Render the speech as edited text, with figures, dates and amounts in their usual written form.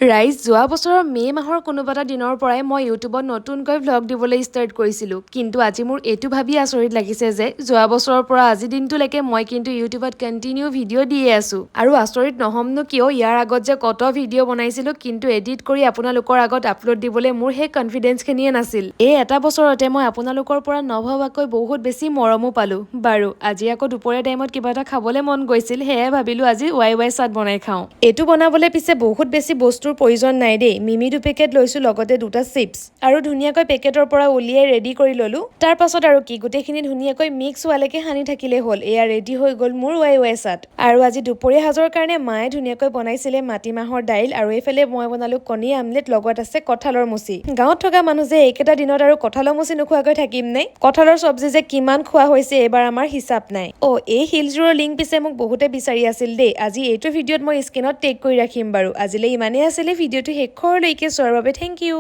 ৰাইজ যোৱা বছৰৰ মে মাহৰ কোনোবা এটা দিনৰ পৰাই মই ইউটিউবত নতুনকৈ ভ্লগ দিবলৈ ষ্টাৰ্ট কৰিছিলোঁ। কিন্তু আজি মোৰ এইটো ভাবি আচৰিত লাগিছে যে যোৱা বছৰৰ পৰা আজি দিনটোলৈকে মই কিন্তু ইউটিউবত কণ্টিনিউ ভিডিঅ' দিয়ে আছোঁ। আৰু আচৰিত নহমনো কিয়, ইয়াৰ আগত যে কত ভিডিঅ' বনাইছিলোঁ, কিন্তু এডিট কৰি আপোনালোকৰ আগত আপলোড দিবলৈ মোৰ সেই কনফিডেন্সখিনিয়ে নাছিল। এই এটা বছৰতে মই আপোনালোকৰ পৰা নভবাকৈ বহুত বেছি মৰমো পালোঁ। বাৰু আজি আকৌ দুপৰীয়া টাইমত কিবা এটা খাবলৈ মন গৈছিল, সেয়ে ভাবিলোঁ আজি ৱাই চাট বনাই খাওঁ। এইটো বনাবলৈ পিছে বহুত বেছি বস্তুৰ প্ৰয়োজন নাই দেই। মিমি 2 পেকেট লৈছোঁ, লগতে 2টা চিপছ আৰু ধুনীয়াকৈ পেকেটৰ পৰা উলিয়াই ৰেডি কৰি ল'লোঁ। তাৰ পাছত আৰু কি, গোটেইখিনি ধুনীয়াকৈ মিক্স হোৱালৈকে সানি থাকিলে হ'ল। এয়া ৰেডি হৈ গ'ল মোৰ ৱাই চাট। আৰু আজি দুপৰীয়া সাজৰ কাৰণে মায়ে ধুনীয়াকৈ বনাইছিলে মাটিমাহৰ দাইল, আৰু এইফালে মই বনালোঁ কণী আমলেট, লগত আছে কঁঠালৰ মুচি। গাঁৱত থকা মানুহ যে এইকেইটা দিনত আৰু কঁঠালৰ মুচি নোখোৱাকৈ থাকিম নে? কঁঠালৰ চব্জি যে কিমান খোৱা হৈছে এইবাৰ আমাৰ হিচাপ নাই। এই হিলছযোৰৰ লিংক পিছে মোক বহুতে বিচাৰি আছিল দেই। আজি এইটো ভিডিঅ'ত মই স্ক্ৰীনত টেগ কৰি ৰাখিম বাৰু। আজিলৈ ইমানেই আছিলে। ভিডিঅ'টো শেষৰলৈকে চোৱাৰ বাবে থেংক ইউ।